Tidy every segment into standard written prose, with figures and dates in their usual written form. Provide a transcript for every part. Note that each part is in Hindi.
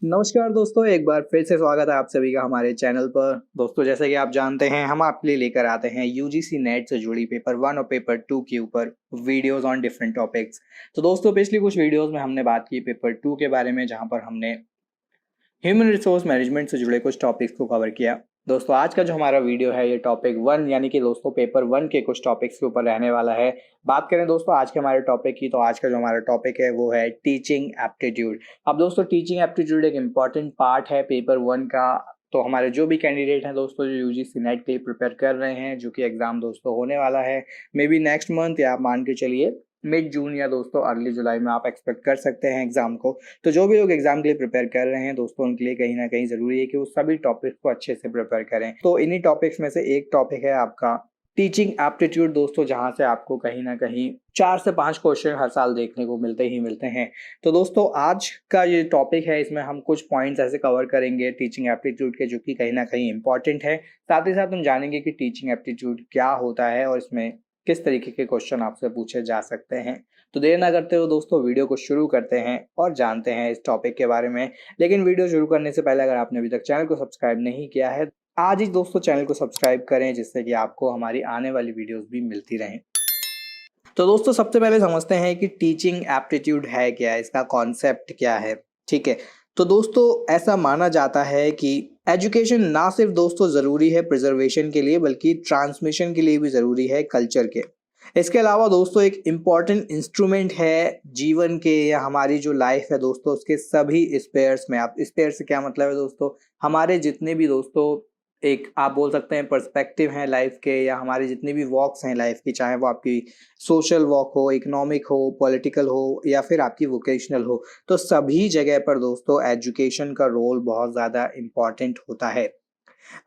नमस्कार दोस्तों, एक बार फिर से स्वागत है आप सभी का हमारे चैनल पर। दोस्तों, जैसे कि आप जानते हैं, हम आपके लिए लेकर आते हैं यूजीसी नेट से जुड़ी पेपर 1 और पेपर 2 के ऊपर वीडियोस ऑन डिफरेंट टॉपिक्स। तो दोस्तों, पिछली कुछ वीडियोस में हमने बात की पेपर 2 के बारे में, जहां पर हमने ह्यूमन रिसोर्स मैनेजमेंट से जुड़े कुछ टॉपिक्स को कवर किया। दोस्तों, आज का जो हमारा वीडियो है ये टॉपिक 1 यानी कि दोस्तों पेपर 1 के कुछ टॉपिक्स के ऊपर रहने वाला है। बात करें दोस्तों आज के हमारे टॉपिक की, तो आज का जो हमारा टॉपिक है वो है टीचिंग एप्टीट्यूड। अब दोस्तों, टीचिंग एप्टीट्यूड एक इम्पॉर्टेंट पार्ट है पेपर 1 का। तो हमारे जो भी कैंडिडेट हैं दोस्तों, जो यूजीसी नेट के लिए प्रिपेयर कर रहे हैं, जो कि एग्जाम दोस्तों होने वाला है मे बी नेक्स्ट मंथ, या आप मान के चलिए मिड जून या दोस्तों अर्ली जुलाई में आप एक्सपेक्ट कर सकते हैं एग्जाम को। तो जो भी लोग एग्जाम के लिए प्रिपेयर कर रहे हैं दोस्तों, उनके लिए कहीं ना कहीं जरूरी है कि वो सभी टॉपिक्स को अच्छे से प्रिपेयर करें। तो इन्हीं टॉपिक्स में से एक टॉपिक है आपका टीचिंग एप्टीट्यूड दोस्तों, जहां से आपको कहीं ना कहीं 4 से 5 क्वेश्चन हर साल देखने को मिलते हैं। तो दोस्तों, आज का ये टॉपिक है, इसमें हम कुछ पॉइंट्स ऐसे कवर करेंगे टीचिंग एप्टीट्यूड के, जो कि कहीं ना कहीं इंपॉर्टेंट है। साथ ही साथ हम जानेंगे कि टीचिंग एप्टीट्यूड क्या होता है और इसमें किस तरीके के क्वेश्चन आपसे पूछे जा सकते हैं। तो देर ना करते हो दोस्तों, वीडियो को शुरू करते हैं और जानते हैं इस टॉपिक के बारे में। लेकिन वीडियो शुरू करने से पहले अगर आपने अभी तक चैनल को सब्सक्राइब नहीं किया है, आज ही दोस्तों चैनल को सब्सक्राइब करें, जिससे कि आपको हमारी आने वाली वीडियोस भी मिलती रहें। तो दोस्तों, सबसे पहले समझते हैं कि टीचिंग एप्टीट्यूड है क्या, इसका कॉन्सेप्ट क्या है। ठीक है, तो दोस्तों ऐसा माना जाता है कि एजुकेशन ना सिर्फ दोस्तों ज़रूरी है प्रिजर्वेशन के लिए, बल्कि ट्रांसमिशन के लिए भी ज़रूरी है कल्चर के। इसके अलावा दोस्तों एक इम्पॉर्टेंट इंस्ट्रूमेंट है जीवन के, या हमारी जो लाइफ है दोस्तों उसके सभी स्पेयर्स में। आप स्पेयर से क्या मतलब है दोस्तों, हमारे जितने भी दोस्तों एक आप बोल सकते हैं पर्सपेक्टिव हैं लाइफ के, या हमारी जितनी भी वॉक्स हैं लाइफ की, चाहे वो आपकी सोशल वॉक हो, इकोनॉमिक हो, पॉलिटिकल हो, या फिर आपकी वोकेशनल हो, तो सभी जगह पर दोस्तों एजुकेशन का रोल बहुत ज़्यादा इम्पॉर्टेंट होता है।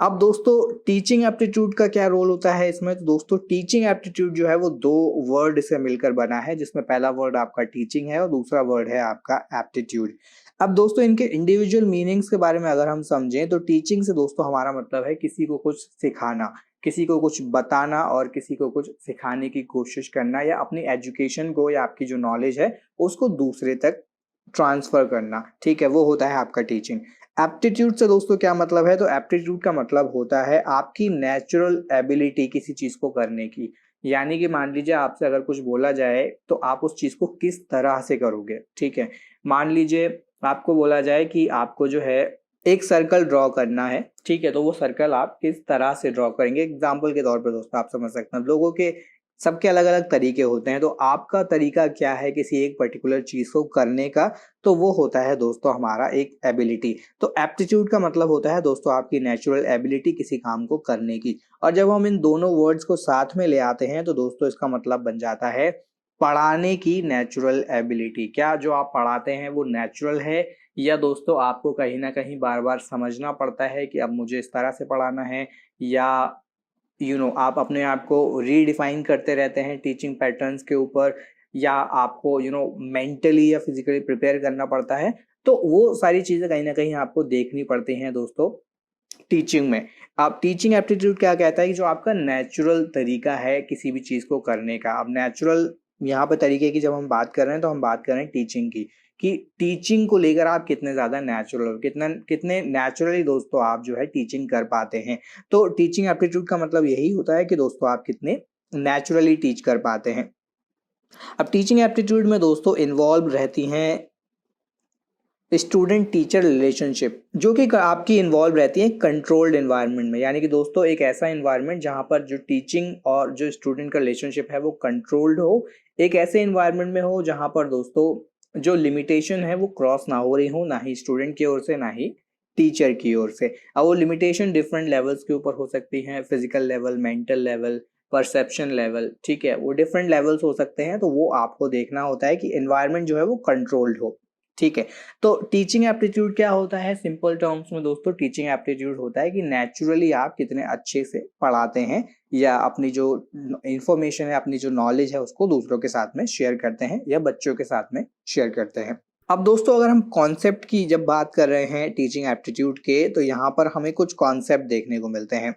अब दोस्तों टीचिंग एप्टीट्यूड का क्या रोल होता है इसमें, तो दोस्तों टीचिंग एप्टीट्यूड जो है वो 2 वर्ड से मिलकर बना है, जिसमें पहला वर्ड आपका टीचिंग है और दूसरा वर्ड है आपका एप्टीट्यूड। अब दोस्तों इनके इंडिविजुअल मीनिंग्स के बारे में अगर हम समझें, तो टीचिंग से दोस्तों हमारा मतलब है किसी को कुछ सिखाना, किसी को कुछ बताना और किसी को कुछ सिखाने की कोशिश करना, या अपनी एजुकेशन को या आपकी जो नॉलेज है उसको दूसरे तक ट्रांसफर करना। ठीक है, वो होता है आपका टीचिंग। एप्टीट्यूड से दोस्तों क्या मतलब है, तो एप्टीट्यूड का मतलब होता है आपकी नेचुरल एबिलिटी किसी चीज को करने की। यानी कि मान लीजिए आपसे अगर कुछ बोला जाए तो आप उस चीज को किस तरह से करोगे। ठीक है, मान लीजिए आपको बोला जाए कि आपको जो है एक सर्कल ड्रॉ करना है। ठीक है, तो वो सर्कल आप किस तरह से ड्रॉ करेंगे, एग्जाम्पल के तौर पर दोस्तों आप समझ सकते हैं, लोगों के सबके अलग अलग तरीके होते हैं, तो आपका तरीका क्या है किसी एक पर्टिकुलर चीज को करने का, तो वो होता है दोस्तों हमारा एक एबिलिटी। तो एप्टीट्यूड का मतलब होता है दोस्तों आपकी नेचुरल एबिलिटी किसी काम को करने की। और जब हम इन दोनों वर्ड्स को साथ में ले आते हैं, तो दोस्तों इसका मतलब बन जाता है पढ़ाने की नेचुरल एबिलिटी। क्या जो आप पढ़ाते हैं वो नेचुरल है, या दोस्तों आपको कहीं ना कहीं बार बार समझना पड़ता है कि अब मुझे इस तरह से पढ़ाना है, या आप अपने आप को रीडिफाइन करते रहते हैं टीचिंग पैटर्न्स के ऊपर, या आपको मेंटली या फिजिकली प्रिपेयर करना पड़ता है। तो वो सारी चीज़ें कहीं ना कहीं आपको देखनी पड़ती हैं दोस्तों टीचिंग में। अब टीचिंग एप्टीट्यूड क्या कहता है कि जो आपका नेचुरल तरीका है किसी भी चीज़ को करने का। अब नेचुरल यहाँ पर तरीके की जब हम बात कर रहे हैं, तो हम बात कर रहे हैं टीचिंग की, कि टीचिंग को लेकर आप कितने ज़्यादा नेचुरल हो, कितने नेचुरली दोस्तों आप जो है टीचिंग कर पाते हैं। तो टीचिंग एप्टीट्यूड का मतलब यही होता है कि दोस्तों आप कितने नेचुरली टीच कर पाते हैं। अब टीचिंग एप्टीट्यूड में दोस्तों इन्वॉल्व रहती हैं स्टूडेंट टीचर रिलेशनशिप, जो कि आपकी इन्वॉल्व रहती है कंट्रोल्ड एनवायरनमेंट में। यानी कि दोस्तों एक ऐसा एनवायरनमेंट जहां पर जो टीचिंग और जो स्टूडेंट का रिलेशनशिप है वो कंट्रोल्ड हो, एक ऐसे एनवायरनमेंट में हो जहां पर दोस्तों जो लिमिटेशन है वो क्रॉस ना हो रही हो, ना ही स्टूडेंट की ओर से ना ही टीचर की ओर से। अब वो लिमिटेशन डिफरेंट लेवल्स के ऊपर हो सकती हैं, physical level, mental level, perception level. ठीक है, वो डिफरेंट लेवल्स हो सकते हैं, तो वो आपको देखना होता है कि एनवायरनमेंट जो है वो कंट्रोल्ड हो। ठीक है, तो टीचिंग एप्टीट्यूड क्या होता है सिंपल टर्म्स में दोस्तों, टीचिंग एप्टीट्यूड होता है कि नेचुरली आप कितने अच्छे से पढ़ाते हैं, या अपनी जो इंफॉर्मेशन है, अपनी जो नॉलेज है उसको दूसरों के साथ में शेयर करते हैं, या बच्चों के साथ में शेयर करते हैं। अब दोस्तों अगर हम कॉन्सेप्ट की जब बात कर रहे हैं टीचिंग एप्टीट्यूड के, तो यहाँ पर हमें कुछ कॉन्सेप्ट देखने को मिलते हैं।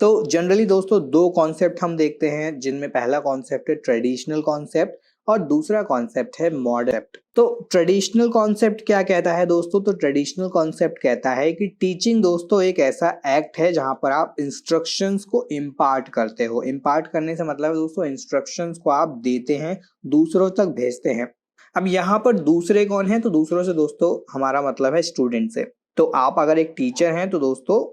तो जनरली दोस्तों 2 कॉन्सेप्ट हम देखते हैं, जिनमें पहला कॉन्सेप्ट है ट्रेडिशनल कॉन्सेप्ट और दूसरा कॉन्सेप्ट है मॉडर्न। तो ट्रेडिशनल कॉन्सेप्ट क्या कहता है दोस्तों? तो ट्रेडिशनल कॉन्सेप्ट कहता है कि टीचिंग दोस्तों एक ऐसा एक्ट है जहां पर आप इंस्ट्रक्शंस को इम्पार्ट करते हो। इम्पार्ट करने से मतलब है दोस्तों इंस्ट्रक्शंस को आप देते हैं, दूसरों तक भेजते हैं। अब यहाँ पर दूसरे कौन है? तो दूसरों से दोस्तों हमारा मतलब है स्टूडेंट से। तो आप अगर एक टीचर हैं तो दोस्तों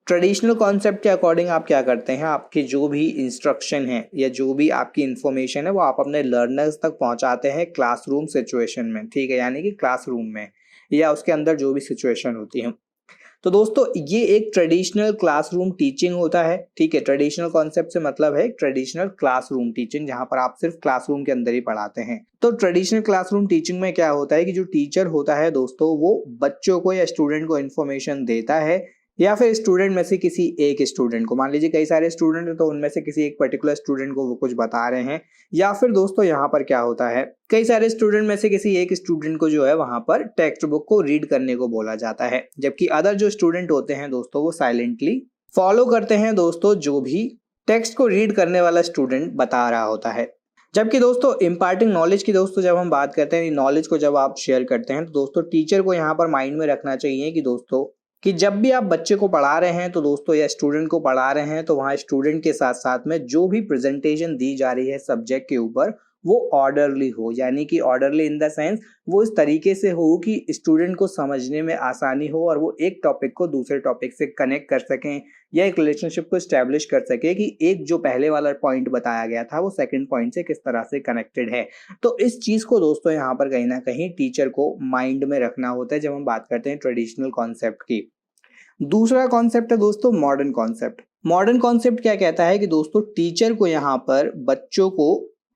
ट्रेडिशनल कॉन्सेप्ट के अकॉर्डिंग आप क्या करते हैं, आपके जो भी इंस्ट्रक्शन है या जो भी आपकी इंफॉर्मेशन है वो आप अपने लर्नर्स तक पहुंचाते हैं क्लासरूम सिचुएशन में, ठीक है, यानी कि क्लासरूम में या उसके अंदर जो भी सिचुएशन होती है। तो दोस्तों ये एक ट्रेडिशनल क्लासरूम टीचिंग होता है, ठीक है। ट्रेडिशनल कॉन्सेप्ट से मतलब है ट्रेडिशनल क्लासरूम टीचिंग, जहां पर आप सिर्फ क्लासरूम के अंदर ही पढ़ाते हैं। तो ट्रेडिशनल क्लासरूम टीचिंग में क्या होता है कि जो टीचर होता है दोस्तों वो बच्चों को या स्टूडेंट को इन्फॉर्मेशन देता है, या फिर स्टूडेंट में से किसी एक स्टूडेंट को, मान लीजिए कई सारे स्टूडेंट हैं तो उनमें से किसी एक पर्टिकुलर स्टूडेंट को वो कुछ बता रहे हैं, या फिर दोस्तों यहाँ पर क्या होता है कई सारे स्टूडेंट में से किसी एक स्टूडेंट को जो है वहां पर टेक्स्ट बुक को रीड करने को बोला जाता है, जबकि अदर जो स्टूडेंट होते हैं दोस्तों वो साइलेंटली फॉलो करते हैं दोस्तों जो भी टेक्स्ट को रीड करने वाला स्टूडेंट बता रहा होता है। जबकि दोस्तों इम्पार्टिंग नॉलेज की दोस्तों जब हम बात करते हैं, नॉलेज को जब आप शेयर करते हैं तो दोस्तों टीचर को यहाँ पर माइंड में रखना चाहिए कि दोस्तों कि जब भी आप बच्चे को पढ़ा रहे हैं तो दोस्तों या स्टूडेंट को पढ़ा रहे हैं तो वहाँ स्टूडेंट के साथ साथ में जो भी प्रेजेंटेशन दी जा रही है सब्जेक्ट के ऊपर वो ऑर्डरली हो, यानी कि ऑर्डरली इन द सेंस वो इस तरीके से हो कि स्टूडेंट को समझने में आसानी हो और वो एक टॉपिक को दूसरे टॉपिक से कनेक्ट कर सकें या एक रिलेशनशिप को स्टैब्लिश कर सके कि एक जो पहले वाला पॉइंट बताया गया था वो सेकंड पॉइंट से किस तरह से कनेक्टेड है। तो इस चीज को दोस्तों यहाँ पर कहीं ना कहीं टीचर को माइंड में रखना होता है जब हम बात करते हैं ट्रेडिशनल कॉन्सेप्ट की। दूसरा कॉन्सेप्ट है दोस्तों मॉडर्न कॉन्सेप्ट। मॉडर्न कॉन्सेप्ट क्या कहता है कि दोस्तों टीचर को यहाँ पर बच्चों को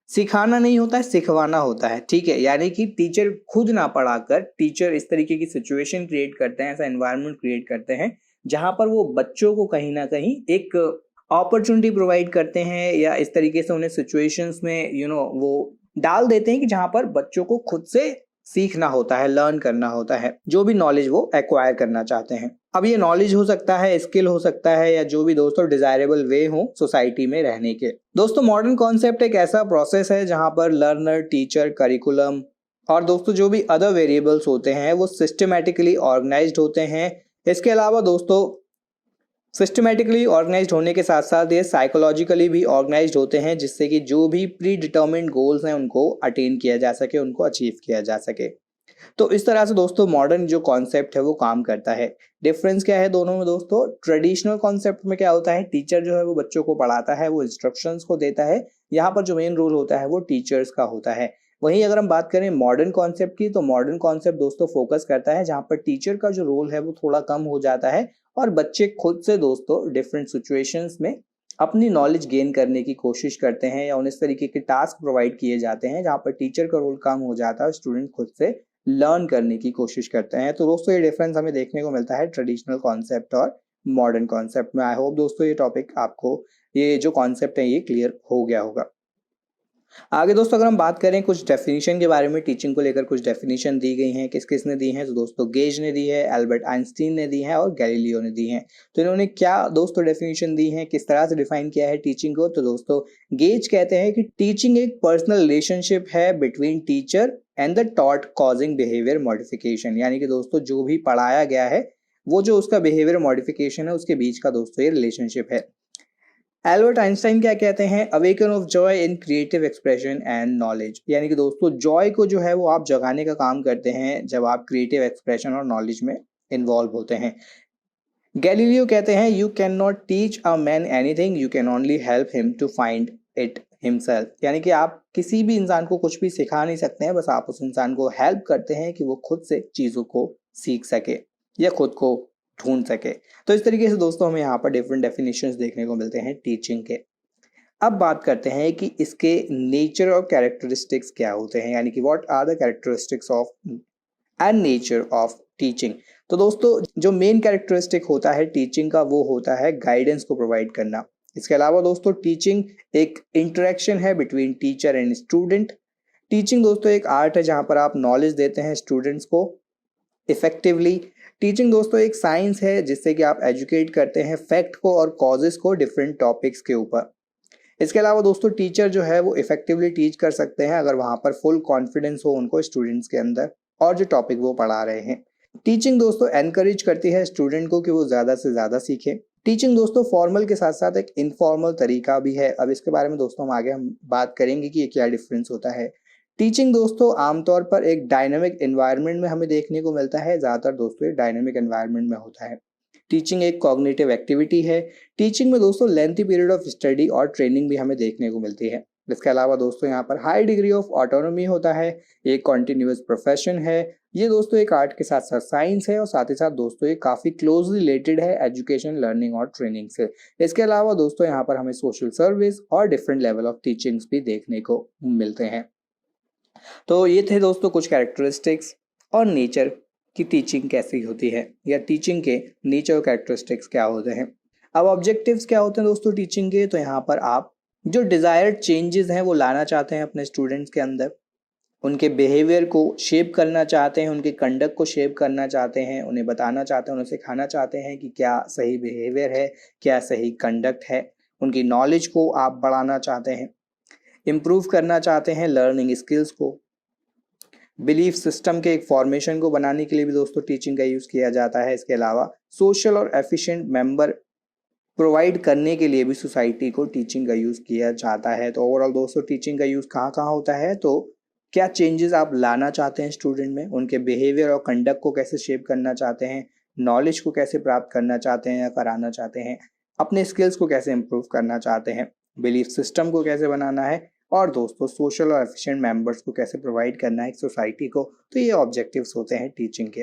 सिखाना नहीं होता है, सिखवाना होता है, ठीक है। यानी कि टीचर खुद ना पढ़ाकर टीचर इस तरीके की सिचुएशन क्रिएट करते हैं, ऐसा एनवायरनमेंट क्रिएट करते हैं जहां पर वो बच्चों को कहीं ना कहीं एक अपॉर्चुनिटी प्रोवाइड करते हैं या इस तरीके से उन्हें सिचुएशंस में वो डाल देते हैं कि जहां पर बच्चों को खुद से सीखना होता है, लर्न करना होता है, जो भी नॉलेज वो एक्वायर करना चाहते हैं। अब ये नॉलेज हो सकता है, स्किल हो सकता है, या जो भी दोस्तों डिजायरेबल वे हो सोसाइटी में रहने के। दोस्तों मॉडर्न कॉन्सेप्ट एक ऐसा प्रोसेस है जहां पर लर्नर, टीचर, करिकुलम और दोस्तों जो भी अदर वेरिएबल्स होते हैं वो सिस्टमैटिकली ऑर्गेनाइज्ड होते हैं। इसके अलावा दोस्तों सिस्टमैटिकली ऑर्गेनाइज्ड होने के साथ साथ ये साइकोलॉजिकली भी ऑर्गेनाइज्ड होते हैं, जिससे कि जो भी प्री डिटर्मिन्ड गोल्स हैं उनको अटेन किया जा सके, उनको अचीव किया जा सके। तो इस तरह से दोस्तों मॉडर्न जो कॉन्सेप्ट है वो काम करता है। डिफरेंस क्या है दोनों में दोस्तों? ट्रेडिशनल कॉन्सेप्ट में क्या होता है, टीचर जो है वो बच्चों को पढ़ाता है, वो इंस्ट्रक्शंस को देता है, यहाँ पर जो मेन रोल होता है वो टीचर्स का होता है। वहीं अगर हम बात करें मॉडर्न कॉन्सेप्ट की, तो मॉडर्न कॉन्सेप्ट दोस्तों फोकस करता है जहाँ पर टीचर का जो रोल है वो थोड़ा कम हो जाता है और बच्चे खुद से दोस्तों डिफरेंट सिचुएशंस में अपनी नॉलेज गेन करने की कोशिश करते हैं, या उन्हें इस तरीके के टास्क प्रोवाइड किए जाते हैं जहाँ पर टीचर का रोल कम हो जाता है और स्टूडेंट खुद से लर्न करने की कोशिश करते हैं। तो दोस्तों ये डिफरेंस हमें देखने को मिलता है ट्रेडिशनल कॉन्सेप्ट और मॉडर्न कॉन्सेप्ट में। आई होप दोस्तों ये टॉपिक आपको, ये जो कॉन्सेप्ट है ये क्लियर हो गया होगा। आगे दोस्तों अगर हम बात करें कुछ डेफिनेशन के बारे में, टीचिंग को लेकर कुछ डेफिनेशन दी गई हैं, किस किस ने दी हैं? तो दोस्तों गेज ने दी है, एल्बर्ट आइंस्टीन ने दी है और गैलीलियो ने दी है। तो इन्होंने क्या दोस्तों डेफिनेशन दी है, किस तरह से डिफाइन किया है टीचिंग को? तो दोस्तों गेज कहते हैं कि टीचिंग एक पर्सनल रिलेशनशिप है between teacher and the taught causing behaviour modification, यानी कि दोस्तों जो भी पढ़ाया गया है वो जो उसका बिहेवियर मॉडिफिकेशन है उसके बीच का दोस्तों ये रिलेशनशिप है। एल्बर्ट आइंस्टाइन क्या कहते हैं? Awaken of joy in creative expression and knowledge, यानी कि दोस्तों जॉय को जो है वो आप जगाने का काम करते हैं जब आप क्रिएटिव एक्सप्रेशन और नॉलेज में इन्वॉल्व होते हैं। गैलीलियो कहते हैं you can not teach a man anything, you can only help him to find it himself, यानी कि आप किसी भी इंसान को कुछ भी सिखा नहीं सकते हैं, बस आप उस इंसान को हेल्प करते हैं कि वो खुद से चीजों को सीख सके या खुद को ढूंढ सके। तो इस तरीके से दोस्तों हमें यहाँ पर डिफरेंट डेफिनेशंस देखने को मिलते हैं टीचिंग के। अब बात करते हैं कि इसके नेचर और कैरेक्टरिस्टिक्स क्या होते हैं, यानी कि what are the characteristics of and nature of teaching. तो दोस्तों जो मेन कैरेक्टरिस्टिक होता है टीचिंग का वो होता है गाइडेंस को प्रोवाइड करना। इसके अलावा दोस्तों टीचिंग एक इंटरेक्शन है between teacher and student. Teaching दोस्तों एक आर्ट है जहाँ पर आप नॉलेज देते हैं स्टूडेंट्स को इफेक्टिवली। टीचिंग दोस्तों एक साइंस है जिससे कि आप एजुकेट करते हैं फैक्ट को और कॉजेस को डिफरेंट टॉपिक्स के ऊपर। इसके अलावा दोस्तों टीचर जो है वो इफेक्टिवली टीच कर सकते हैं अगर वहाँ पर फुल कॉन्फिडेंस हो उनको स्टूडेंट्स के अंदर और जो टॉपिक वो पढ़ा रहे हैं। टीचिंग दोस्तों एनकरेज करती है स्टूडेंट को कि वो ज़्यादा से ज़्यादा सीखे। टीचिंग दोस्तों फॉर्मल के साथ साथ एक इनफॉर्मल तरीका भी है। अब इसके बारे में दोस्तों हम बात करेंगे कि ये क्या डिफरेंस होता है। टीचिंग दोस्तों आमतौर पर एक डायनामिक एनवायरनमेंट में हमें देखने को मिलता है। ज़्यादातर दोस्तों ये डायनामिक एनवायरनमेंट में होता है। टीचिंग एक कॉग्निटिव एक्टिविटी है। टीचिंग में दोस्तों लेंथी पीरियड ऑफ स्टडी और ट्रेनिंग भी हमें देखने को मिलती है। इसके अलावा दोस्तों यहाँ पर हाई डिग्री ऑफ ऑटोनॉमी होता है। एक कॉन्टिन्यूस प्रोफेशन है। ये दोस्तों एक आर्ट के साथ साथ साइंस है और साथ ही साथ दोस्तों ये काफ़ी क्लोजली रिलेटेड है एजुकेशन, लर्निंग और ट्रेनिंग से। इसके अलावा दोस्तों यहाँ पर हमें सोशल सर्विस और डिफरेंट लेवल ऑफ टीचिंग्स भी देखने को मिलते हैं। तो ये थे दोस्तों कुछ कैरेक्टरिस्टिक्स और नेचर की टीचिंग कैसी होती है या टीचिंग के नेचर और कैरेक्टरिस्टिक्स क्या होते हैं। अब ऑब्जेक्टिव्स क्या होते हैं दोस्तों टीचिंग के, तो यहाँ पर आप जो डिजायर्ड चेंजेस हैं वो लाना चाहते हैं अपने स्टूडेंट्स के अंदर, उनके बिहेवियर को शेप करना चाहते हैं, उनके कंडक्ट को शेप करना चाहते हैं, उन्हें बताना चाहते हैं, उन्हें सिखाना चाहते हैं कि क्या सही बिहेवियर है, क्या सही कंडक्ट है। उनकी नॉलेज को आप बढ़ाना चाहते हैं, इम्प्रूव करना चाहते हैं लर्निंग स्किल्स को। बिलीफ सिस्टम के एक फॉर्मेशन को बनाने के लिए भी दोस्तों टीचिंग का यूज़ किया जाता है। इसके अलावा सोशल और एफिशिएंट मेंबर प्रोवाइड करने के लिए भी सोसाइटी को टीचिंग का यूज़ किया जाता है। तो ओवरऑल दोस्तों टीचिंग का यूज़ कहाँ कहाँ होता है, तो क्या चेंजेस आप लाना चाहते हैं स्टूडेंट में, उनके बिहेवियर और कंडक्ट को कैसे शेप करना चाहते हैं, नॉलेज को कैसे प्राप्त करना चाहते हैं या कराना चाहते हैं, अपने स्किल्स को कैसे इम्प्रूव करना चाहते हैं, बिलीफ सिस्टम को कैसे बनाना है और दोस्तों सोशल और एफिशिएंट मेंबर्स को कैसे प्रोवाइड करना है एक सोसाइटी को। तो ये ऑब्जेक्टिव्स होते हैं टीचिंग के।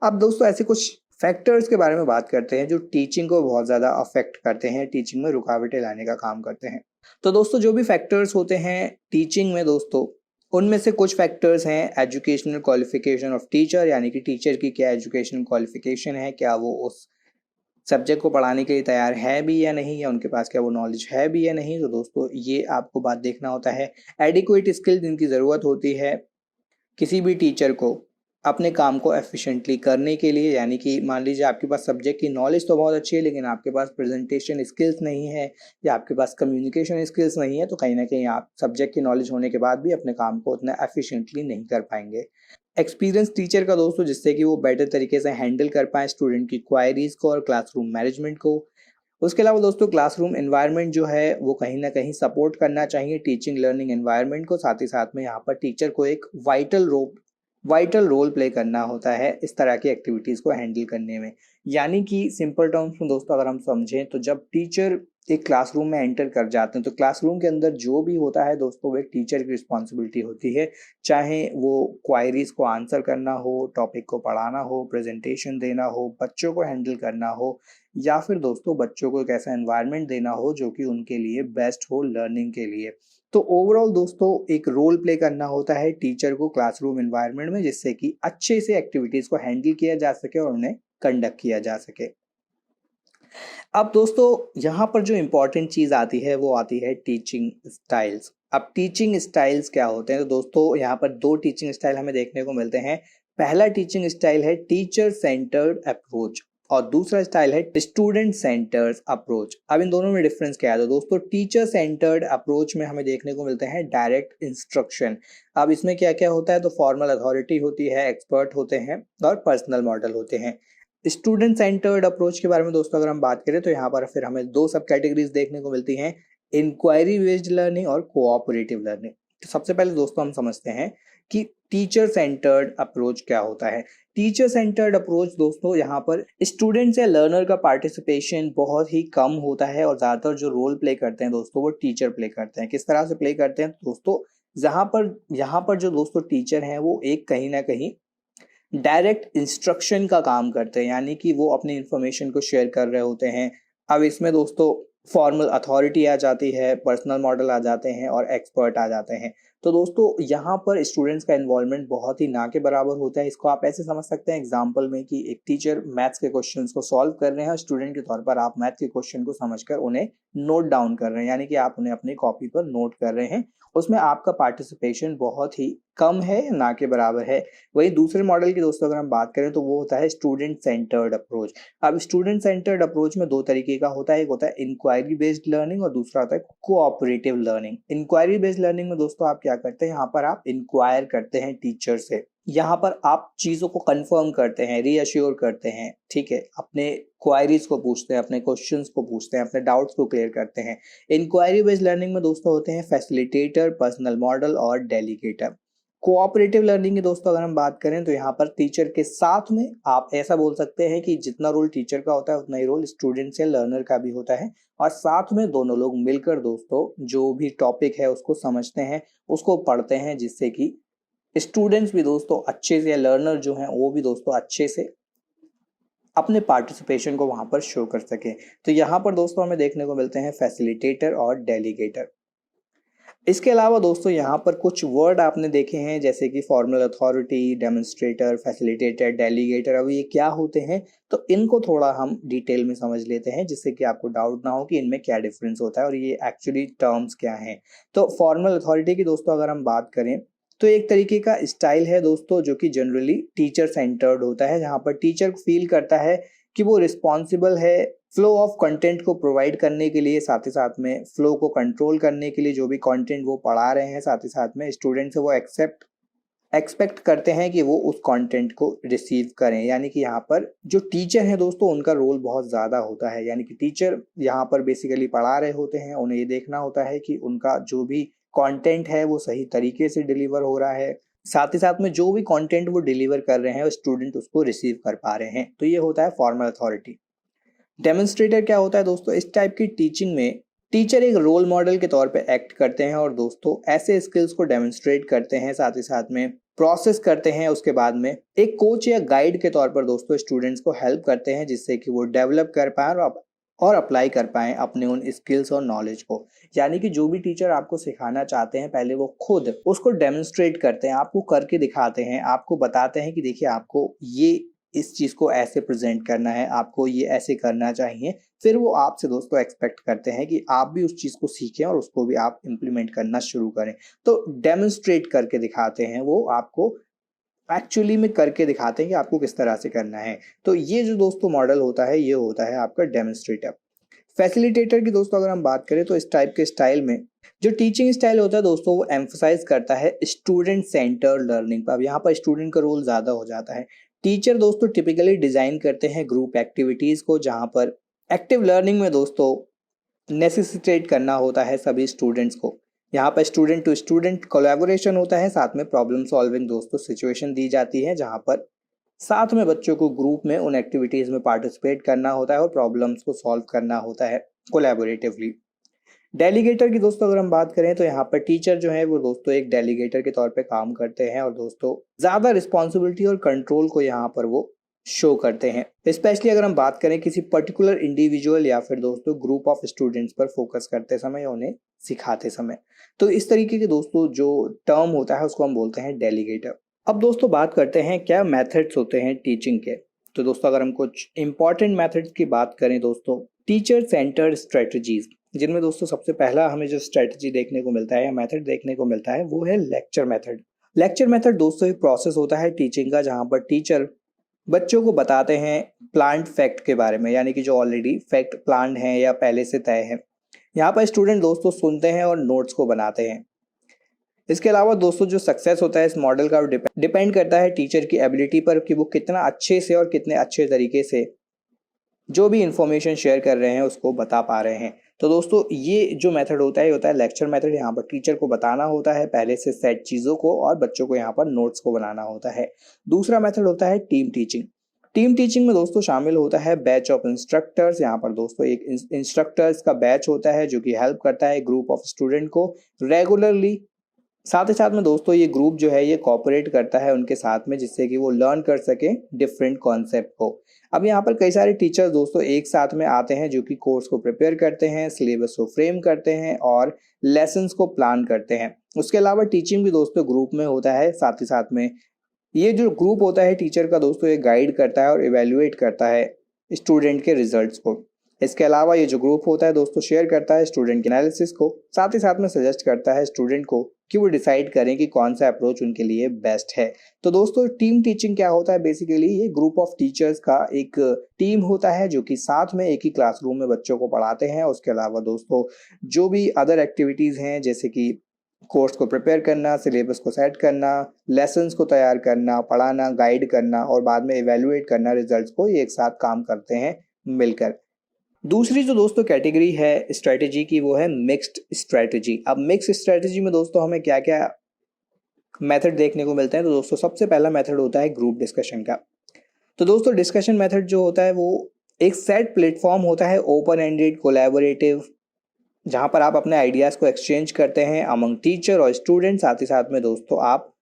अब दोस्तों ऐसे कुछ फैक्टर्स के बारे में बात करते हैं जो टीचिंग को बहुत ज़्यादा अफेक्ट करते हैं, टीचिंग में रुकावटें लाने का काम करते हैं। तो दोस्तों जो भी फैक्टर्स होते हैं टीचिंग में दोस्तों, उनमें से कुछ फैक्टर्स हैं एजुकेशनल क्वालिफिकेशन ऑफ टीचर, यानी कि टीचर की क्या एजुकेशनल क्वालिफिकेशन है, क्या वो उस सब्जेक्ट को पढ़ाने के लिए तैयार है भी या नहीं, या उनके पास क्या वो नॉलेज है भी या नहीं। तो दोस्तों ये आपको बात देखना होता है। एडिक्वेट स्किल जिनकी ज़रूरत होती है किसी भी टीचर को अपने काम को एफिशिएंटली करने के लिए, यानी कि मान लीजिए आपके पास सब्जेक्ट की नॉलेज तो बहुत अच्छी है लेकिन आपके पास प्रेजेंटेशन स्किल्स नहीं है या आपके पास कम्युनिकेशन स्किल्स नहीं है, तो कहीं ना कहीं आप सब्जेक्ट की नॉलेज होने के बाद भी अपने काम को उतना एफिशिएंटली नहीं कर पाएंगे। एक्सपीरियंस टीचर का दोस्तों जिससे कि वो बेटर तरीके से हैंडल कर पाए स्टूडेंट की क्वायरीज को और क्लासरूम मैनेजमेंट को। उसके अलावा दोस्तों क्लासरूम एनवायरनमेंट जो है वो कहीं ना कहीं सपोर्ट करना चाहिए टीचिंग लर्निंग एनवायरनमेंट को। साथ ही साथ में यहाँ पर टीचर को एक वाइटल रोल प्ले करना होता है इस तरह की एक्टिविटीज़ को हैंडल करने में। यानी कि सिंपल टर्म्स में दोस्तों अगर हम समझें तो जब टीचर एक क्लासरूम में एंटर कर जाते हैं तो क्लासरूम के अंदर जो भी होता है दोस्तों वो एक टीचर की रिस्पॉन्सिबिलिटी होती है, चाहे वो क्वायरीज को आंसर करना हो, टॉपिक को पढ़ाना हो, प्रेजेंटेशन देना हो, बच्चों को हैंडल करना हो, या फिर दोस्तों बच्चों को एक ऐसा एनवायरनमेंट देना हो जो कि उनके लिए बेस्ट हो लर्निंग के लिए। तो ओवरऑल दोस्तों एक रोल प्ले करना होता है टीचर को क्लासरूम एनवायरनमेंट में, जिससे कि अच्छे से एक्टिविटीज को हैंडल किया जा सके और उन्हें कंडक्ट किया जा सके। अब दोस्तों यहाँ पर जो इम्पोर्टेंट चीज़ आती है वो आती है टीचिंग स्टाइल्स। अब टीचिंग स्टाइल्स क्या होते हैं, तो दोस्तों यहाँ पर दो टीचिंग स्टाइल हमें देखने को मिलते हैं। पहला टीचिंग स्टाइल है टीचर सेंटर्ड अप्रोच और दूसरा स्टाइल है स्टूडेंट सेंटर्ड अप्रोच। अब इन दोनों में डिफरेंस क्या है, तो दोस्तों टीचर सेंटर्ड अप्रोच में हमें देखने को मिलते हैं डायरेक्ट इंस्ट्रक्शन। अब इसमें क्या क्या होता है, तो फॉर्मल अथॉरिटी होती है, एक्सपर्ट होते हैं और पर्सनल मॉडल होते हैं। स्टूडेंट सेंटर्ड अप्रोच के बारे में दोस्तों अगर हम बात करें तो यहाँ पर फिर हमें दो सब कैटेगरीज देखने को मिलती हैं, इंक्वायरी बेस्ड लर्निंग और कोऑपरेटिव लर्निंग। तो सबसे पहले दोस्तों हम समझते हैं कि टीचर सेंटर्ड अप्रोच क्या होता है। टीचर सेंटर्ड अप्रोच दोस्तों यहाँ पर स्टूडेंट्स या लर्नर का पार्टिसिपेशन बहुत ही कम होता है और ज़्यादातर जो रोल प्ले करते हैं दोस्तों वो टीचर प्ले करते हैं। किस तरह से प्ले करते हैं दोस्तों, यहाँ पर जो दोस्तों टीचर हैं वो एक कहीं ना कहीं डायरेक्ट इंस्ट्रक्शन का काम करते हैं, यानी कि वो अपनी इंफॉर्मेशन को शेयर कर रहे होते हैं। अब इसमें दोस्तों फॉर्मल अथॉरिटी आ जाती है, पर्सनल मॉडल आ जाते हैं और एक्सपर्ट आ जाते हैं। तो दोस्तों यहाँ पर स्टूडेंट्स का इन्वॉल्वमेंट बहुत ही ना के बराबर होता है। इसको आप ऐसे समझ सकते हैं एग्जाम्पल में कि एक टीचर मैथ्स के क्वेश्चन को सॉल्व कर रहे हैं, स्टूडेंट के तौर पर आप मैथ के क्वेश्चन को समझकर उन्हें नोट डाउन कर रहे हैं, यानी कि आप उन्हें अपनी कॉपी पर नोट कर रहे हैं। उसमें आपका पार्टिसिपेशन बहुत ही कम है, ना के बराबर है। वही दूसरे मॉडल की दोस्तों अगर हम बात करें तो वो होता है स्टूडेंट सेंटर्ड अप्रोच। अब स्टूडेंट सेंटर्ड अप्रोच में दो तरीके का होता है, एक होता है इंक्वायरी बेस्ड लर्निंग और दूसरा होता है cooperative learning. Inquiry based learning में दोस्तों आप क्या करते हैं, यहाँ पर आप इंक्वायर करते हैं टीचर से, यहाँ पर आप चीजों को कंफर्म करते हैं, रीअश्योर करते हैं, ठीक है, अपने क्वायरीज को पूछते हैं, अपने क्वेश्चंस को पूछते हैं, अपने डाउट्स को क्लियर करते हैं। इंक्वायरी बेस्ड लर्निंग में दोस्तों होते हैं फैसिलिटेटर, पर्सनल मॉडल और डेलीगेटर। कोऑपरेटिव लर्निंग की दोस्तों अगर हम बात करें तो यहाँ पर टीचर के साथ में आप ऐसा बोल सकते हैं कि जितना रोल टीचर का होता है उतना ही रोल स्टूडेंट या लर्नर का भी होता है, और साथ में दोनों लोग मिलकर दोस्तों जो भी टॉपिक है उसको समझते हैं, उसको पढ़ते हैं, जिससे कि स्टूडेंट्स भी दोस्तों अच्छे से या लर्नर जो हैं वो भी दोस्तों अच्छे से अपने पार्टिसिपेशन को वहां पर शो कर सके। तो यहाँ पर दोस्तों हमें देखने को मिलते हैं फैसिलिटेटर और डेलीगेटर। इसके अलावा दोस्तों यहाँ पर कुछ वर्ड आपने देखे हैं जैसे कि formal authority, demonstrator, facilitator, delegator. अब ये क्या होते हैं तो इनको थोड़ा हम डिटेल में समझ लेते हैं, जिससे कि आपको डाउट ना हो कि इनमें क्या डिफरेंस होता है और ये एक्चुअली टर्म्स क्या हैं। तो फॉर्मल अथॉरिटी की दोस्तों अगर हम बात करें तो एक तरीके का स्टाइल है दोस्तों जो कि जनरली टीचर सेंटर्ड होता है, जहाँ पर टीचर फील करता है कि वो रिस्पॉन्सिबल है फ्लो ऑफ कंटेंट को प्रोवाइड करने के लिए, साथ ही साथ में फ्लो को कंट्रोल करने के लिए। जो भी कंटेंट वो पढ़ा रहे हैं साथ ही साथ में स्टूडेंट से वो एक्सपेक्ट करते हैं कि वो उस कंटेंट को रिसीव करें, यानी कि यहाँ पर जो टीचर है दोस्तों उनका रोल बहुत ज़्यादा होता है। यानी कि टीचर यहाँ पर बेसिकली पढ़ा रहे होते हैं, उन्हें ये देखना होता है कि उनका जो भी कंटेंट है वो सही तरीके से डिलीवर हो रहा है, साथ ही साथ में जो भी कंटेंट वो डिलीवर कर रहे हैं स्टूडेंट उसको रिसीव कर पा रहे हैं। तो ये होता है फॉर्मल अथॉरिटी। डेमोन्स्ट्रेटर क्या होता है दोस्तों, इस टाइप की टीचिंग में टीचर एक रोल मॉडल के तौर पे एक्ट करते हैं और दोस्तों ऐसे स्किल्स को डेमोन्स्ट्रेट करते हैं, साथ ही साथ में प्रोसेस करते हैं। उसके बाद में एक कोच या गाइड के तौर पर दोस्तों स्टूडेंट्स को हेल्प करते हैं, जिससे कि वो डेवलप कर पाए और अप्लाई कर पाएं अपने उन स्किल्स और नॉलेज को। यानी कि जो भी टीचर आपको सिखाना चाहते हैं पहले वो खुद उसको डेमोन्स्ट्रेट करते हैं, आपको करके दिखाते हैं, आपको बताते हैं कि देखिए आपको ये इस चीज को ऐसे प्रेजेंट करना है, आपको ये ऐसे करना चाहिए। फिर वो आपसे दोस्तों एक्सपेक्ट करते हैं कि आप भी उस चीज को सीखें और उसको भी आप इम्प्लीमेंट करना शुरू करें। तो डेमोन्स्ट्रेट करके दिखाते हैं, वो आपको एक्चुअली में करके दिखाते हैं कि आपको किस तरह से करना है। तो ये जो दोस्तों मॉडल होता है ये होता है आपका डेमोन्स्ट्रेटर। फैसिलिटेटर की दोस्तों अगर हम बात करें तो इस टाइप के स्टाइल में जो टीचिंग स्टाइल होता है दोस्तों वो एम्फसाइज करता है स्टूडेंट सेंटर्ड लर्निंग पर। अब यहाँ पर स्टूडेंट का रोल ज्यादा हो जाता है। टीचर दोस्तों टिपिकली डिजाइन करते हैं ग्रुप एक्टिविटीज को, जहाँ पर एक्टिव लर्निंग में दोस्तों नेसेसिटेट करना होता है सभी स्टूडेंट्स को। यहाँ पर स्टूडेंट टू स्टूडेंट कोलैबोरेशन होता है, साथ में प्रॉब्लम सॉल्विंग दोस्तों सिचुएशन दी जाती है, जहाँ पर साथ में बच्चों को ग्रुप में उन एक्टिविटीज में पार्टिसिपेट करना होता है और प्रॉब्लम्स को सॉल्व करना होता है कोलैबोरेटिवली। डेलीगेटर की दोस्तों अगर हम बात करें तो यहाँ पर टीचर जो है वो दोस्तों एक डेलीगेटर के तौर पे काम करते हैं और दोस्तों ज्यादा रिस्पॉन्सिबिलिटी और कंट्रोल को यहाँ पर वो शो करते हैं। स्पेशली अगर हम बात करें किसी पर्टिकुलर इंडिविजुअल या फिर दोस्तों ग्रुप ऑफ स्टूडेंट्स पर फोकस करते समय या उन्हें सिखाते समय। तो इस तरीके के दोस्तों जो टर्म होता है उसको हम बोलते हैं डेलीगेटर। अब दोस्तों बात करते हैं क्या मेथड्स होते हैं टीचिंग के। तो दोस्तों अगर हम कुछ इंपॉर्टेंट मेथड्स की बात करें दोस्तों, टीचर सेंटर्ड स्ट्रेटजीज, जिनमें दोस्तों सबसे पहला हमें जो स्ट्रेटजी देखने को मिलता है या मेथड देखने को मिलता है वो है लेक्चर मेथड। लेक्चर मेथड दोस्तों एक प्रोसेस होता है टीचिंग का, जहां पर टीचर बच्चों को बताते हैं प्लांट फैक्ट के बारे में, यानी कि जो ऑलरेडी फैक्ट प्लांट है या पहले से तय है। यहाँ पर स्टूडेंट दोस्तों सुनते हैं और नोट्स को बनाते हैं। इसके अलावा दोस्तों जो सक्सेस होता है इस मॉडल का डिपेंड करता है टीचर की एबिलिटी पर कि वो कितना अच्छे से और कितने अच्छे तरीके से जो भी इंफॉर्मेशन शेयर कर रहे हैं उसको बता पा रहे हैं। तो दोस्तों ये जो मेथड होता है ये होता है लेक्चर मेथड। यहाँ पर टीचर को बताना होता है पहले से सेट चीज़ों को और बच्चों को यहाँ पर नोट्स को बनाना होता है। दूसरा मेथड होता है टीम टीचिंग। टीम टीचिंग में दोस्तों शामिल होता है बैच ऑफ इंस्ट्रक्टर्स। यहाँ पर दोस्तों एक इंस्ट्रक्टर्स का बैच होता है जो कि हेल्प करता है ग्रुप ऑफ स्टूडेंट को रेगुलरली साथ ही साथ में दोस्तों ये ग्रुप जो है ये कोऑपरेट करता है उनके साथ में, जिससे कि वो लर्न कर सके डिफरेंट कॉन्सेप्ट को। अब यहाँ पर कई सारे टीचर्स दोस्तों एक साथ में आते हैं जो कि कोर्स को प्रिपेयर करते हैं, सिलेबस को फ्रेम करते हैं और लेसन्स को प्लान करते हैं। उसके अलावा टीचिंग भी दोस्तों ग्रुप में होता है। साथ ही साथ में ये जो ग्रुप होता है टीचर का दोस्तों ये गाइड करता है और इवेल्युएट करता है स्टूडेंट के रिजल्ट्स को। इसके अलावा ये जो ग्रुप होता है दोस्तों शेयर करता है स्टूडेंट के एनालिसिस को, साथ ही साथ में सजेस्ट करता है स्टूडेंट को कि वो डिसाइड करें कि कौन सा अप्रोच उनके लिए बेस्ट है। तो दोस्तों टीम टीचिंग क्या होता है, बेसिकली ये ग्रुप ऑफ टीचर्स का एक टीम होता है जो कि साथ में एक ही क्लासरूम में बच्चों को पढ़ाते हैं। उसके अलावा दोस्तों जो भी अदर एक्टिविटीज़ हैं जैसे कि कोर्स को प्रिपेयर करना, सिलेबस को सेट करना, लेसन्स को तैयार करना, पढ़ाना, गाइड करना और बाद में इवेल्युएट करना रिजल्ट्स को, ये एक साथ काम करते हैं मिलकर। दूसरी जो दोस्तों कैटेगरी है स्ट्रेटेजी की वो है मिक्स्ड स्ट्रेटेजी। अब मिक्स्ड स्ट्रेटेजी में दोस्तों हमें क्या क्या मेथड देखने को मिलते हैं, तो दोस्तों सबसे पहला मेथड होता है ग्रुप डिस्कशन का। तो दोस्तों डिस्कशन मेथड जो होता है वो एक सेट प्लेटफॉर्म होता है, ओपन एंडेड कोलैबोरेटिव, जहां पर आप अपने आइडियाज़ को एक्सचेंज करते हैं अमंग टीचर और स्टूडेंट। साथ ही साथ में दोस्तों आप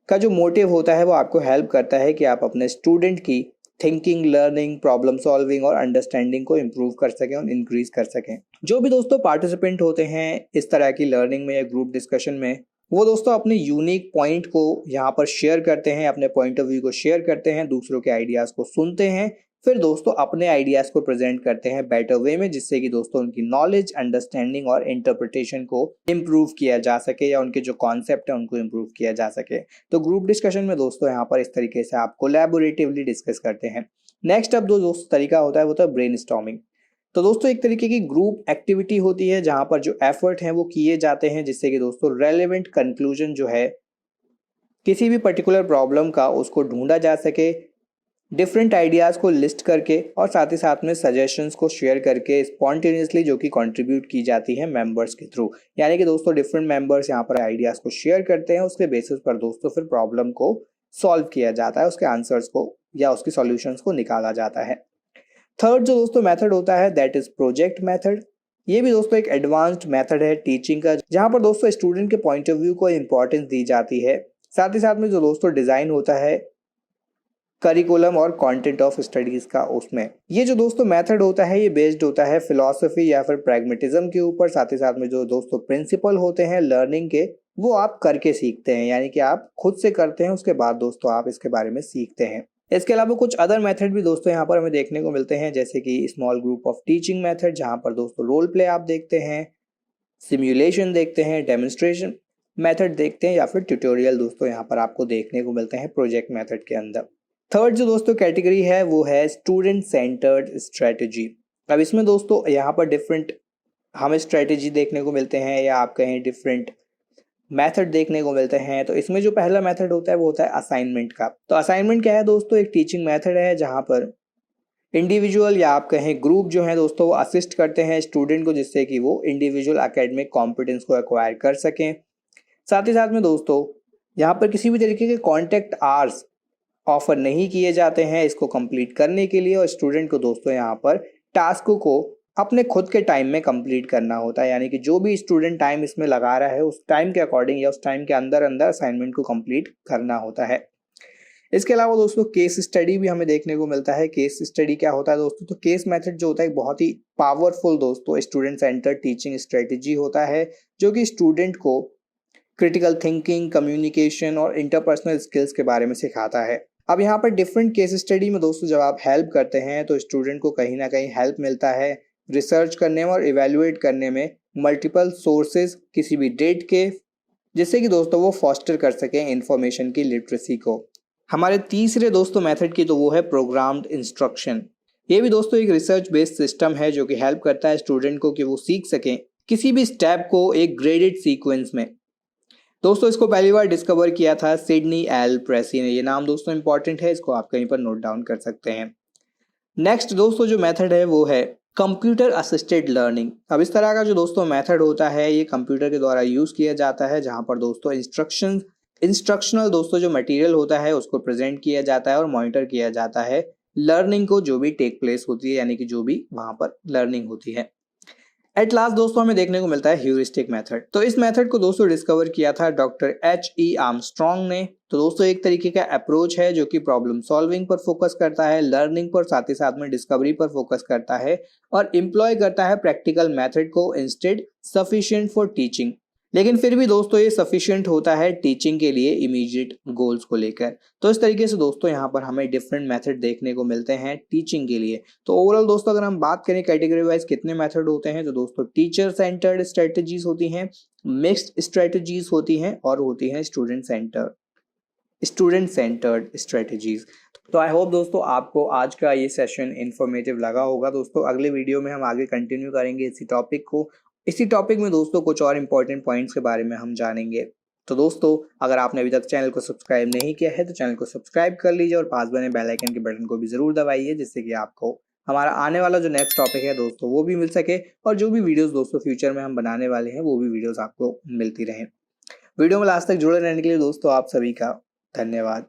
का जो मोटिव होता है वो आपको हेल्प करता है कि आप अपने स्टूडेंट की थिंकिंग, लर्निंग, प्रॉब्लम सॉल्विंग और अंडरस्टैंडिंग को इम्प्रूव कर सकें और इंक्रीज कर सकें। जो भी दोस्तों पार्टिसिपेंट होते हैं इस तरह की लर्निंग में या ग्रुप डिस्कशन में, वो दोस्तों अपने यूनिक पॉइंट को यहाँ पर शेयर करते हैं, अपने पॉइंट ऑफ व्यू को शेयर करते हैं, दूसरों के आइडियाज़ को सुनते हैं, फिर दोस्तों अपने आइडियाज़ को प्रेजेंट करते हैं बेटर वे में, जिससे कि दोस्तों उनकी नॉलेज, अंडरस्टैंडिंग और इंटरप्रिटेशन को इम्प्रूव किया जा सके या उनके जो कॉन्सेप्ट है उनको इम्प्रूव किया जा सके। तो ग्रुप डिस्कशन में दोस्तों यहाँ पर इस तरीके से आप कोलैबोरेटिवली डिस्कस करते हैं। नेक्स्ट अब दोस्तों तरीका होता है वो तो ब्रेनस्टॉर्मिंग। तो दोस्तों एक तरीके की ग्रुप एक्टिविटी होती है जहाँ पर जो एफर्ट हैं वो किए जाते हैं, जिससे कि दोस्तों रेलेवेंट कंक्लूजन जो है किसी भी पर्टिकुलर प्रॉब्लम का उसको ढूंढा जा सके, डिफरेंट आइडियाज़ को लिस्ट करके और साथ ही साथ में सजेशंस को शेयर करके स्पॉन्टेनियसली, जो कि कंट्रीब्यूट की जाती है मेंबर्स के थ्रू। यानी कि दोस्तों डिफरेंट मेंबर्स यहाँ पर आइडियाज़ को शेयर करते हैं, उसके बेसिस पर दोस्तों फिर प्रॉब्लम को सॉल्व किया जाता है, उसके आंसर्स को या उसकी सॉल्यूशंस को निकाला जाता है। थर्ड जो दोस्तों मेथड होता है दैट इज प्रोजेक्ट मेथड। ये भी दोस्तों एक एडवांस्ड मेथड है टीचिंग का, जहाँ पर दोस्तों स्टूडेंट के पॉइंट ऑफ व्यू को इंपॉर्टेंस दी जाती है। साथ ही साथ में जो दोस्तों डिज़ाइन होता है करिकुलम और कंटेंट ऑफ स्टडीज का, उसमें ये जो दोस्तों मेथड होता है ये बेस्ड होता है फिलॉसफी या फिर प्रैग्मेटिज्म के ऊपर। साथ ही साथ में जो दोस्तों प्रिंसिपल होते हैं लर्निंग के वो आप करके सीखते हैं, यानी कि आप खुद से करते हैं, उसके बाद दोस्तों आप इसके बारे में सीखते हैं। इसके अलावा कुछ अदर मेथड भी दोस्तों यहाँ पर हमें देखने को मिलते हैं, जैसे कि small group of teaching method, जहाँ पर दोस्तों रोल प्ले आप देखते हैं, सिम्युलेशन देखते हैं, डेमोन्स्ट्रेशन मेथड देखते हैं या फिर ट्यूटोरियल दोस्तों यहाँ पर आपको देखने को मिलते हैं प्रोजेक्ट मेथड के अंदर। थर्ड जो दोस्तों कैटेगरी है वो है स्टूडेंट सेंटर्ड स्ट्रेटजी। अब इसमें दोस्तों यहाँ पर डिफरेंट हमें स्ट्रेटजी देखने को मिलते हैं या आप कहें डिफरेंट मेथड देखने को मिलते हैं। तो इसमें जो पहला मेथड होता है वो होता है असाइनमेंट का। तो असाइनमेंट क्या है दोस्तों, एक टीचिंग मेथड है जहाँ पर इंडिविजुअल या आप कहें ग्रुप जो है दोस्तों वो असिस्ट करते हैं स्टूडेंट को, जिससे कि वो इंडिविजुअल एकेडमिक कॉम्पिटेंस को एक्वायर कर सकें। साथ ही साथ में दोस्तों यहाँ पर किसी भी तरीके के कॉन्टेक्ट आवर्स ऑफर नहीं किए जाते हैं इसको कंप्लीट करने के लिए, और स्टूडेंट को दोस्तों यहाँ पर टास्क को अपने खुद के टाइम में कंप्लीट करना होता है, यानी कि जो भी स्टूडेंट टाइम इसमें लगा रहा है उस टाइम के अकॉर्डिंग या उस टाइम के अंदर अंदर असाइनमेंट को कंप्लीट करना होता है। इसके अलावा दोस्तों केस स्टडी भी हमें देखने को मिलता है। केस स्टडी क्या होता है दोस्तों, तो केस मेथड जो होता है बहुत ही पावरफुल दोस्तों स्टूडेंट सेंटर टीचिंग स्ट्रेटेजी होता है, जो कि स्टूडेंट को क्रिटिकल थिंकिंग, कम्युनिकेशन और इंटरपर्सनल स्किल्स के बारे में सिखाता है। अब यहाँ पर डिफरेंट केस स्टडी में दोस्तों जब आप हेल्प करते हैं तो स्टूडेंट को कहीं ना कहीं हेल्प मिलता है रिसर्च करने में और इवेल्युएट करने में मल्टीपल सोर्सेज किसी भी डेट के, जिससे कि दोस्तों वो फॉस्टर कर सकें इंफॉर्मेशन की लिटरेसी को। हमारे तीसरे दोस्तों मेथड की तो वो है प्रोग्राम्ड इंस्ट्रक्शन। ये भी दोस्तों एक रिसर्च बेस्ड सिस्टम है जो कि हेल्प करता है स्टूडेंट को कि वो सीख सकें किसी भी स्टेप को एक ग्रेडेड सीक्वेंस में। दोस्तों इसको पहली बार डिस्कवर किया था सिडनी एल प्रेसी ने। ये नाम दोस्तों इंपॉर्टेंट है, इसको आप कहीं पर नोट डाउन कर सकते हैं। नेक्स्ट दोस्तों जो मेथड है वो है कंप्यूटर असिस्टेड लर्निंग। अब इस तरह का जो दोस्तों मेथड होता है ये कंप्यूटर के द्वारा यूज किया जाता है, जहां पर दोस्तों इंस्ट्रक्शनल दोस्तों जो मटेरियल होता है उसको प्रेजेंट किया जाता है और मॉनिटर किया जाता है लर्निंग को जो भी टेक प्लेस होती है, यानी कि जो भी वहां पर लर्निंग होती है। एट लास्ट दोस्तों हमें देखने को मिलता है ह्यूरिस्टिक मेथड। तो इस मेथड को दोस्तों डिस्कवर किया था डॉक्टर H.E. आर्मस्ट्रॉन्ग ने। तो दोस्तों एक तरीके का अप्रोच है जो कि प्रॉब्लम सॉल्विंग पर फोकस करता है, लर्निंग पर, साथ ही साथ में डिस्कवरी पर फोकस करता है और एम्प्लॉय करता है प्रैक्टिकल मेथड को इंस्टेड सफिशिएंट फॉर टीचिंग। लेकिन फिर भी दोस्तों ये सफिशिएंट होता है टीचिंग के लिए इमीडिएट गोल्स को लेकर। तो इस तरीके से दोस्तों यहाँ पर हमें डिफरेंट मेथड देखने को मिलते हैं टीचिंग के लिए। तो ओवरऑल दोस्तों अगर हम बात करें कैटेगरी वाइज कितने मेथड होते हैं, तो दोस्तों टीचर सेंटर्ड स्ट्रेटजीज होती हैं, मिक्स्ड स्ट्रेटजीज होती हैं और होती हैं स्टूडेंट सेंटर्ड स्ट्रेटजीज। तो आई होप दोस्तों आपको आज का ये सेशन इंफॉर्मेटिव लगा होगा। दोस्तों अगले वीडियो में हम आगे कंटिन्यू करेंगे इसी टॉपिक को। इसी टॉपिक में दोस्तों कुछ और इंपॉर्टेंट पॉइंट्स के बारे में हम जानेंगे। तो दोस्तों अगर आपने अभी तक चैनल को सब्सक्राइब नहीं किया है तो चैनल को सब्सक्राइब कर लीजिए और पास बने बेल आइकन के बटन को भी जरूर दबाइए, जिससे कि आपको हमारा आने वाला जो नेक्स्ट टॉपिक है दोस्तों वो भी मिल सके और जो भी वीडियोस दोस्तों फ्यूचर में हम बनाने वाले हैं वो भी वीडियोस आपको मिलती रहें। वीडियो में लास्ट तक जुड़े रहने के लिए दोस्तों आप सभी का धन्यवाद।